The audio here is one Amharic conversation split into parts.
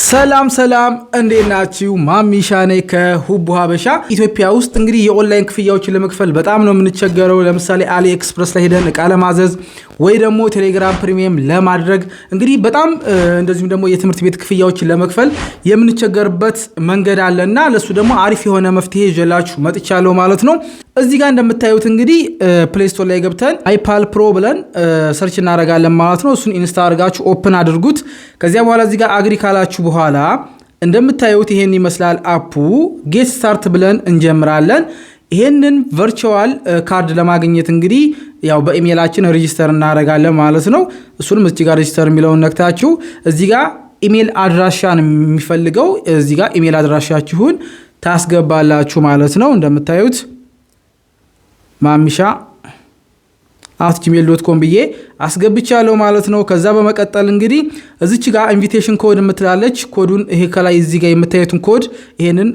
ሰላም እንዴት ናችሁ? ማሚሻ ነኝ ከሁቡ ሀበሻ። ኢትዮጵያ ውስጥ እንግዲህ የኦንላይን ክፍያዎችን ለመክፈል በጣም ነው የምንቸገረው። ለምሳሌ አሊ ኤክስፕረስ ላይ ሄደን እቃ ለማዘዝ ወይ ደግሞ ቴሌግራም ፕሪሚየም ለማድረግ እንግዲህ በጣም እንደዚሁም ደግሞ የትምህርት ቤት ክፍያዎችን ለመክፈል የምንቸገርበት መንገድ አለና ለሱ ደግሞ አሪፍ የሆነ መፍትሄ ይዤላችሁ መጥቻለሁ ማለት ነው። እዚህ ጋር እንደምታዩት እንግዲህ ፕሌይ ስቶር ላይ ገብተን አይፓል ፕሮ ብለን ሰርች እናደርጋለን ማለት ነው። እሱን ኢንስታል አድርጋችሁ ኦፕን አድርጉት። ከዚያ በኋላ እዚህ ጋር አግሪ ካላችሁ በኋላ እንደምታዩት ይሄን ይመስላል አፑ። ጌት ስታርት ብለን እንጀምራለን። ይሄንን ቨርቹዋል ካርድ ለማግኘት እንግዲህ ያው በኢሜይላችን ሬጂስተር እናደርጋለን ማለት ነው። እሱንም እዚህ ጋር ሬጂስተር የሚለውን ነክታችሁ እዚህ ጋር ኢሜይል አድራሻን የሚፈልገው እዚህ ጋር ኢሜይል አድራሻችሁን ታስገባላችሁ ማለት ነው። እንደምታዩት mamisha@gmail.com ብዬ አስገብቻለሁ ማለት ነው። ከዛ በመቀጠል እንግዲህ እዚች ጋር ኢንቪቴሽን ኮድ የምትላለች ኮዱን ይሄ ከላይ እዚህ ጋር የምታዩትን ኮድ ይሄንን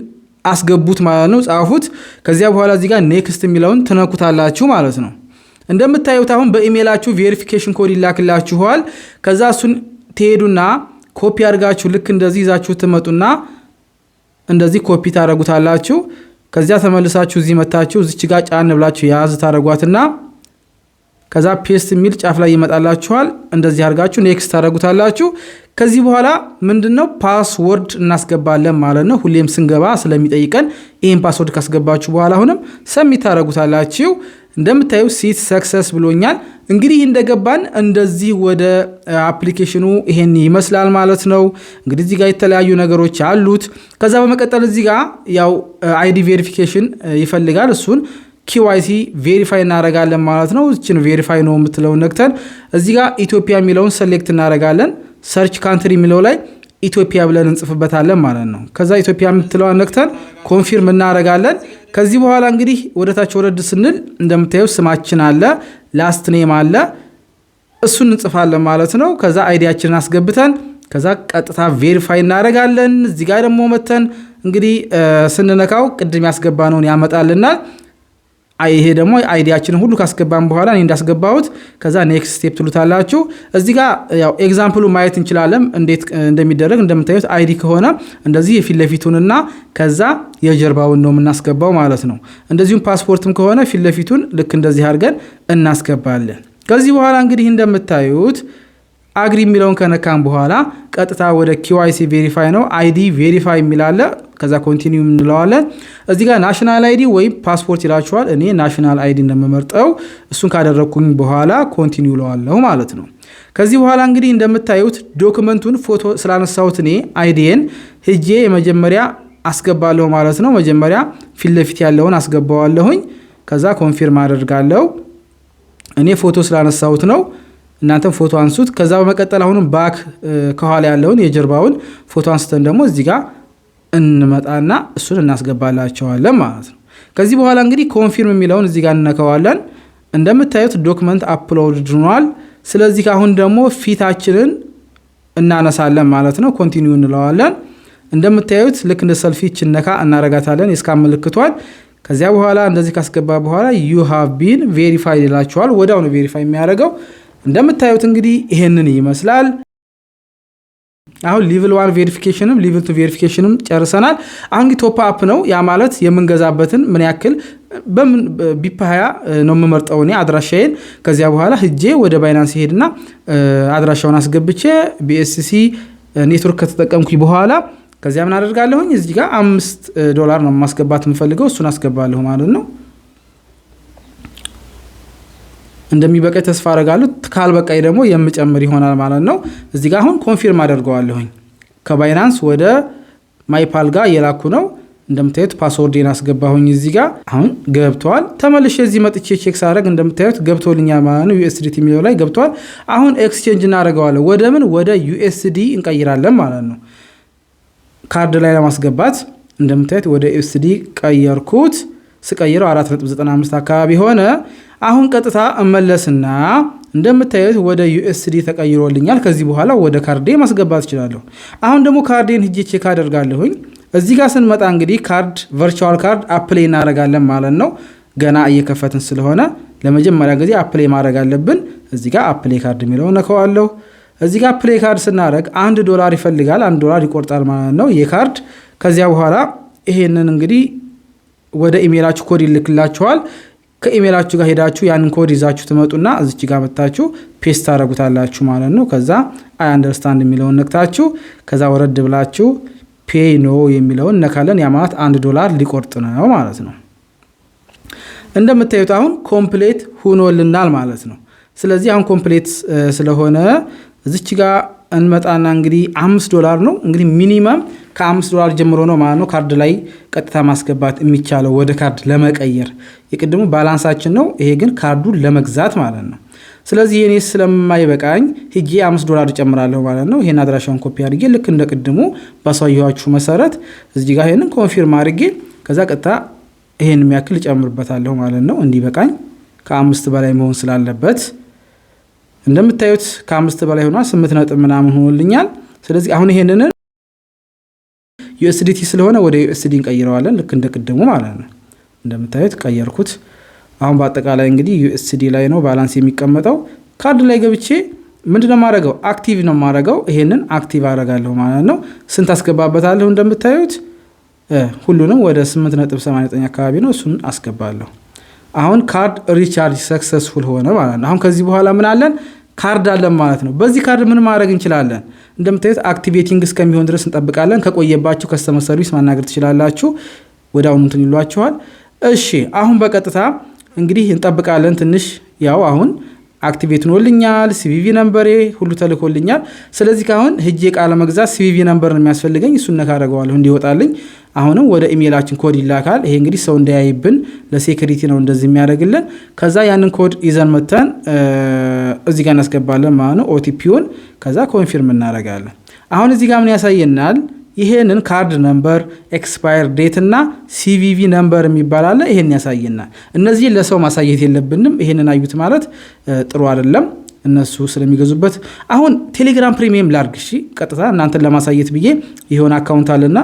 አስገቡት ማለት ነው። ጻፉት። ከዚያ በኋላ እዚህ ጋር ኔክስት የሚለውን ትነኩታላችሁ ማለት ነው። እንደምታዩት አሁን በኢሜይላችሁ ቬሪፊኬሽን ኮድ ይላክላችኋል። ከዛ እሱን ትሄዱና ኮፒ አድርጋችሁ ልክ እንደዚህ ይዛችሁ ትመጡና እንደዚህ ኮፒ ታደርጉታላችሁ። ከዚያ ተመልሳችሁ እዚህ መታችሁ እዚች ጋር ጫን ብላችሁ ያዝ ታደርጓትና ከዛ ፔስት የሚል ጫፍ ላይ ይመጣላችኋል። እንደዚህ አድርጋችሁ ኔክስት ታደርጉታላችሁ። ከዚህ በኋላ ምንድነው ፓስወርድ እናስገባለን ማለት ነው። ሁሌም ስንገባ ስለሚጠይቀን ይሄን ፓስወርድ ካስገባችሁ በኋላ አሁንም ሰሚት ታደርጉታላችሁ። እንደምታዩ ሲት ሰክሰስ ብሎኛል። እንግዲህ እንደገባን እንደዚህ ወደ አፕሊኬሽኑ ይሄን ይመስላል ማለት ነው። እንግዲህ እዚህ ጋር የተለያዩ ነገሮች አሉት። ከዛ በመቀጠል እዚህ ጋር ያው አይዲ ቬሪፊኬሽን ይፈልጋል። እሱን ኪዋይሲ ቬሪፋይ እናደርጋለን ማለት ነው። እችን ቬሪፋይ ነው የምትለውን ነክተን እዚህ ጋር ኢትዮጵያ የሚለውን ሰሌክት እናደርጋለን። ሰርች ካንትሪ የሚለው ላይ ኢትዮጵያ ብለን እንጽፍበታለን ማለት ነው። ከዛ ኢትዮጵያ የምትለውን ነክተን ኮንፊርም እናደርጋለን። ከዚህ በኋላ እንግዲህ ወደታች ወረድ ስንል እንደምታዩት ስማችን አለ፣ ላስት ኔም አለ፣ እሱን እንጽፋለን ማለት ነው። ከዛ አይዲያችንን አስገብተን ከዛ ቀጥታ ቬሪፋይ እናደርጋለን። እዚህ ጋር ደግሞ መተን እንግዲህ ስንነካው ቅድም ያስገባነውን ያመጣልናል። ይሄ ደግሞ አይዲያችንን ሁሉ ካስገባን በኋላ እኔ እንዳስገባሁት ከዛ ኔክስት ስቴፕ ትሉታላችሁ። እዚህ ጋር ያው ኤግዛምፕሉ ማየት እንችላለን እንዴት እንደሚደረግ። እንደምታዩት አይዲ ከሆነ እንደዚህ የፊት ለፊቱንና ከዛ የጀርባውን ነው የምናስገባው ማለት ነው። እንደዚሁም ፓስፖርትም ከሆነ ፊት ለፊቱን ልክ እንደዚህ አድርገን እናስገባለን። ከዚህ በኋላ እንግዲህ እንደምታዩት አግሪ የሚለውን ከነካን በኋላ ቀጥታ ወደ ኪዋይሲ ቬሪፋይ ነው። አይዲ ቬሪፋይ የሚላለ ከዛ ኮንቲኒው እንለዋለን። እዚህ ጋር ናሽናል አይዲ ወይም ፓስፖርት ይላችኋል። እኔ ናሽናል አይዲ እንደምመርጠው እሱን ካደረግኩኝ በኋላ ኮንቲኒው ለዋለሁ ማለት ነው። ከዚህ በኋላ እንግዲህ እንደምታዩት ዶክመንቱን ፎቶ ስላነሳሁት እኔ አይዲን ሄጄ የመጀመሪያ አስገባለሁ ማለት ነው። መጀመሪያ ፊት ለፊት ያለውን አስገባዋለሁኝ። ከዛ ኮንፊርም አደርጋለሁ። እኔ ፎቶ ስላነሳሁት ነው። እናንተም ፎቶ አንሱት። ከዛ በመቀጠል አሁንም ባክ ከኋላ ያለውን የጀርባውን ፎቶ አንስተን ደግሞ እዚህ ጋር እንመጣና እሱን እናስገባላቸዋለን ማለት ነው። ከዚህ በኋላ እንግዲህ ኮንፊርም የሚለውን እዚህ ጋር እንነካዋለን። እንደምታዩት ዶክመንት አፕሎድ ሆኗል። ስለዚህ አሁን ደግሞ ፊታችንን እናነሳለን ማለት ነው። ኮንቲኒው እንለዋለን። እንደምታዩት ልክ እንደ ሰልፊ ችነካ እናረጋታለን። የስካን ምልክቷል። ከዚያ በኋላ እንደዚህ ካስገባ በኋላ ዩ ሃቭ ቢን ቬሪፋይድ ይላችኋል። ወዲያው ነው ቬሪፋይ የሚያደርገው። እንደምታዩት እንግዲህ ይሄንን ይመስላል። አሁን ሌቭል 1 ቬሪፊኬሽንም ሌቭል 2 ቬሪፊኬሽንም ጨርሰናል። አሁን ቶፕ አፕ ነው። ያ ማለት የምንገዛበትን ምን ያክል በምን ቢፕ 20 ነው የምመርጠው እኔ አድራሻዬን። ከዚያ በኋላ ሄጄ ወደ ባይናንስ ሄድና አድራሻውን አስገብቼ BSC ኔትወርክ ከተጠቀምኩኝ በኋላ ከዚያ ምን አደርጋለሁኝ እዚህ ጋር $5 ነው ማስገባት የምፈልገው። እሱን አስገባለሁ ማለት ነው። እንደሚበቃይ ተስፋ አደርጋለሁ። ካልበቃይ ደግሞ የምጨምር ይሆናል ማለት ነው። እዚህ ጋር አሁን ኮንፊርም አደርገዋለሁኝ። ከባይናንስ ወደ ማይፓል ጋር እየላኩ ነው። እንደምታዩት ፓስወርዴን አስገባሁኝ። እዚህ ጋር አሁን ገብቷል። ተመልሼ እዚህ መጥቼ ቼክ ሳደርግ እንደምታዩት ገብቶልኛል ማለት ነው። USDT የሚለው ላይ ገብቷል። አሁን ኤክስቼንጅ እናደርገዋለን። ወደ ምን ወደ USD እንቀይራለን ማለት ነው። ካርድ ላይ ለማስገባት እንደምታዩት ወደ USD ቀየርኩት። ስቀይረው 4.95 አካባቢ ሆነ። አሁን ቀጥታ እመለስና እንደምታዩት ወደ USD ተቀይሮልኛል። ከዚህ በኋላ ወደ ካርዴ ማስገባት እችላለሁ። አሁን ደግሞ ካርዴን ሄጄ ቼክ አደርጋለሁኝ። እዚህ ጋር ስንመጣ እንግዲህ ካርድ ቨርቹዋል ካርድ አፕላይ እናደርጋለን ማለት ነው። ገና እየከፈትን ስለሆነ ለመጀመሪያ ጊዜ አፕላይ ማድረግ አለብን። እዚህ ጋር አፕላይ ካርድ የሚለውን ነካዋለሁ። እዚህ ጋር ፕሌይ ካርድ ስናደርግ $1 ይፈልጋል። $1 ይቆርጣል ማለት ነው የካርድ። ከዚያ በኋላ ይሄንን እንግዲህ ወደ ኢሜላችሁ ኮድ ይልክላችኋል። ከኢሜላችሁ ጋር ሄዳችሁ ያንን ኮድ ይዛችሁ ትመጡና እዚች ጋር መጣችሁ ፔስት ታደርጉታላችሁ ማለት ነው። ከዛ አይ አንደርስታንድ የሚለውን ነክታችሁ ከዛ ወረድ ብላችሁ ፔይ ኖ የሚለውን ነካለን። ያ ማለት $1 ሊቆርጥ ነው ማለት ነው። እንደምታዩት አሁን ኮምፕሌት ሆኖልናል ማለት ነው። ስለዚህ አሁን ኮምፕሌት ስለሆነ እዚች ጋር እንመጣና እንግዲህ $5 ነው እንግዲህ ሚኒመም ከ$5 ጀምሮ ነው ማለት ነው ካርድ ላይ ቀጥታ ማስገባት የሚቻለው ወደ ካርድ ለመቀየር። የቅድሙ ባላንሳችን ነው፣ ይሄ ግን ካርዱን ለመግዛት ማለት ነው። ስለዚህ የኔ ስለማይበቃኝ ሄጄ $5 ጨምራለሁ ማለት ነው። ይሄን አድራሻውን ኮፒ አድርጌ ልክ እንደ ቅድሙ ባሳየኋችሁ መሰረት እዚህ ጋር ይሄንን ኮንፊርም አድርጌ ከዛ ቀጥታ ይሄን የሚያክል ጨምርበታለሁ ማለት ነው። እንዲበቃኝ ከ5 በላይ መሆን ስላለበት እንደምታዩት ከ5 በላይ ሆኗል። 8 ነጥብ ምናምን ሆኖልኛል። ስለዚህ አሁን ይሄንን USDT ስለሆነ ወደ USD እንቀይረዋለን ልክ እንደ ቅድሙ ማለት ነው። እንደምታዩት ቀየርኩት። አሁን በአጠቃላይ እንግዲህ USD ላይ ነው ባላንስ የሚቀመጠው። ካርድ ላይ ገብቼ ምንድነው ማረጋው? አክቲቭ ነው ማረጋው። ይሄንን አክቲቭ አረጋለሁ ማለት ነው። ስንት አስገባበታለሁ? እንደምታዩት ሁሉንም ወደ 8.89 አካባቢ ነው። እሱን አስገባለሁ። አሁን ካርድ ሪቻርጅ ሰክሰስፉል ሆነ ማለት ነው። አሁን ከዚህ በኋላ ምን አለን? ካርድ አለን ማለት ነው። በዚህ ካርድ ምን ማድረግ እንችላለን? እንደምታዩት አክቲቬቲንግ እስከሚሆን ድረስ እንጠብቃለን። ከቆየባችሁ ከስተመር ሰርቪስ ማናገር ትችላላችሁ። ወደ አሁኑ እንትን ይሏችኋል። እሺ አሁን በቀጥታ እንግዲህ እንጠብቃለን ትንሽ። ያው አሁን አክቲቬት ሆኖልኛል። ሲቪቪ ነምበሬ ሁሉ ተልኮልኛል። ስለዚህ ካሁን ሄጄ ቃለ መግዛት ሲቪቪ ነምበር ነው የሚያስፈልገኝ። እሱን ነካ አደርገዋለሁ እንዲወጣልኝ። አሁንም ወደ ኢሜላችን ኮድ ይላካል። ይሄ እንግዲህ ሰው እንዳያይብን ለሴኩሪቲ ነው እንደዚህ የሚያደርግልን። ከዛ ያንን ኮድ ይዘን መተን እዚህ ጋር እናስገባለን ማለት ነው ኦቲፒውን። ከዛ ኮንፊርም እናደርጋለን። አሁን እዚህ ጋር ምን ያሳየናል? ይሄንን ካርድ ነምበር፣ ኤክስፓየር ዴት እና ሲቪቪ ነምበር የሚባል አለ። ይሄን ያሳየናል። እነዚህ ለሰው ማሳየት የለብንም። ይሄንን አዩት ማለት ጥሩ አይደለም እነሱ ስለሚገዙበት። አሁን ቴሌግራም ፕሪሚየም ላርግ። እሺ ቀጥታ እናንተን ለማሳየት ብዬ ይሄን አካውንት አለና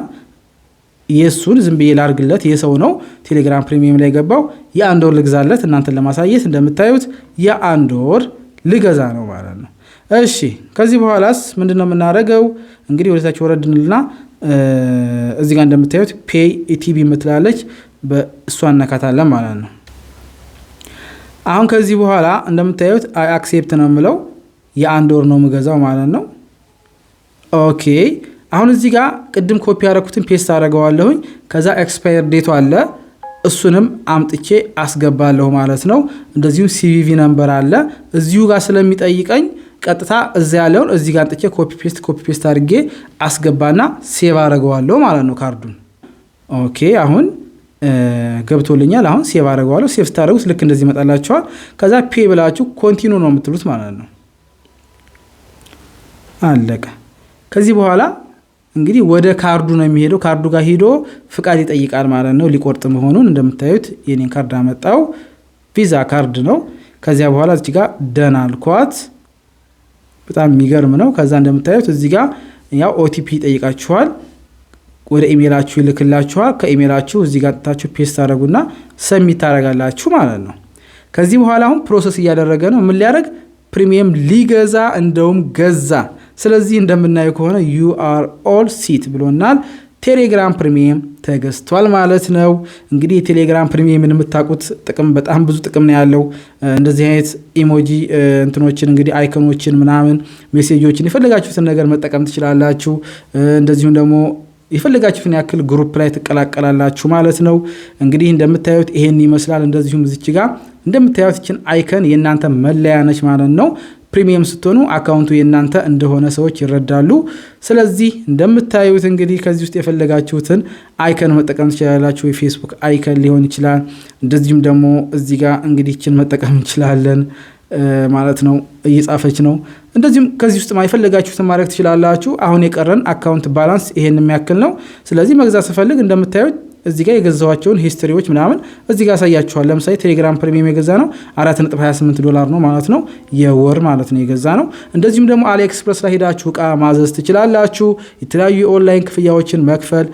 የሱን ዝም ብዬ ላርግለት። የሰው ነው ቴሌግራም ፕሪሚየም ላይ ገባው። የ1 ወር ልግዛለት እናንተን ለማሳየት። እንደምታዩት የ1 ወር ልገዛ ነው ማለት ነው። እሺ ከዚህ በኋላስ ምንድነው የምናደርገው? እንግዲህ ወደታች ወረድንልና እዚህ ጋር እንደምታዩት ፔይ ኢቲቢ የምትላለች በእሷ እናካታለን ማለት ነው። አሁን ከዚህ በኋላ እንደምታዩት አይ አክሴፕት ነው የምለው። የ1 ወር ነው የምገዛው ማለት ነው። ኦኬ አሁን እዚህ ጋር ቅድም ኮፒ ያደረኩትን ፔስት አደርገዋለሁኝ። ከዛ ኤክስፓየር ዴቱ አለ እሱንም አምጥቼ አስገባለሁ ማለት ነው። እንደዚሁም ሲቪቪ ነምበር አለ እዚሁ ጋር ስለሚጠይቀኝ ቀጥታ እዛ ያለውን እዚህ ጋር አንጥቼ ኮፒ ፔስት አድርጌ አስገባና ሴቭ አደርገዋለሁ ማለት ነው ካርዱን። ኦኬ አሁን ገብቶልኛል። አሁን ሴቭ አደርገዋለሁ። ሴቭ ስታደርጉት ልክ እንደዚህ ይመጣላችኋል። ከዛ ፔይ ብላችሁ ኮንቲኑ ነው የምትሉት ማለት ነው። አለቀ። ከዚህ በኋላ እንግዲህ ወደ ካርዱ ነው የሚሄደው። ካርዱ ጋር ሄዶ ፍቃድ ይጠይቃል ማለት ነው ሊቆርጥ መሆኑን። እንደምታዩት የኔን ካርድ አመጣው። ቪዛ ካርድ ነው። ከዚያ በኋላ እዚህ ጋር ደን አልኳት። በጣም የሚገርም ነው። ከዛ እንደምታዩት እዚህ ጋር ያው ኦቲፒ ይጠይቃችኋል። ወደ ኢሜላችሁ ይልክላችኋል። ከኢሜላችሁ እዚህ ጋር ጥታችሁ ፔስት አደረጉና ሰሚት ታደርጋላችሁ ማለት ነው። ከዚህ በኋላ አሁን ፕሮሰስ እያደረገ ነው። ምን ሊያደርግ? ፕሪሚየም ሊገዛ እንደውም ገዛ። ስለዚህ እንደምናየው ከሆነ ዩ አር ኦል ሲት ብሎናል። ቴሌግራም ፕሪሚየም ተገዝቷል ማለት ነው። እንግዲህ የቴሌግራም ፕሪሚየም የምታውቁት ጥቅም በጣም ብዙ ጥቅም ነው ያለው። እንደዚህ አይነት ኢሞጂ እንትኖችን እንግዲህ አይኮኖችን ምናምን ሜሴጆችን የፈለጋችሁትን ነገር መጠቀም ትችላላችሁ። እንደዚሁም ደግሞ የፈለጋችሁትን ያክል ግሩፕ ላይ ትቀላቀላላችሁ ማለት ነው። እንግዲህ እንደምታዩት ይሄን ይመስላል። እንደዚሁም እዚች ጋር እንደምታዩት እችን አይከን የእናንተ መለያ ነች ማለት ነው። ፕሪሚየም ስትሆኑ አካውንቱ የእናንተ እንደሆነ ሰዎች ይረዳሉ። ስለዚህ እንደምታዩት እንግዲህ ከዚህ ውስጥ የፈለጋችሁትን አይከን መጠቀም ትችላላችሁ። የፌስቡክ አይከን ሊሆን ይችላል። እንደዚሁም ደግሞ እዚህ ጋር እንግዲህ እችን መጠቀም እንችላለን ማለት ነው። እየጻፈች ነው። እንደዚሁም ከዚህ ውስጥ የፈለጋችሁትን ማድረግ ትችላላችሁ። አሁን የቀረን አካውንት ባላንስ ይሄን የሚያክል ነው። ስለዚህ መግዛት ስፈልግ እንደምታዩት እዚህ ጋር የገዛኋቸውን ሂስትሪዎች ምናምን እዚህ ጋር ያሳያችኋል። ለምሳሌ ቴሌግራም ፕሪሚየም የገዛ ነው $4.28 ነው ማለት ነው፣ የወር ማለት ነው የገዛ ነው። እንደዚሁም ደግሞ አሊኤክስፕረስ ላይ ሄዳችሁ እቃ ማዘዝ ትችላላችሁ። የተለያዩ የኦንላይን ክፍያዎችን መክፈል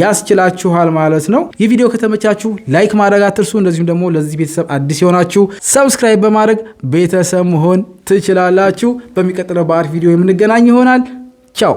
ያስችላችኋል ማለት ነው። ይህ ቪዲዮ ከተመቻችሁ ላይክ ማድረግ አትርሱ። እንደዚሁም ደግሞ ለዚህ ቤተሰብ አዲስ የሆናችሁ ሰብስክራይብ በማድረግ ቤተሰብ መሆን ትችላላችሁ። በሚቀጥለው በአሪፍ ቪዲዮ የምንገናኝ ይሆናል። ቻው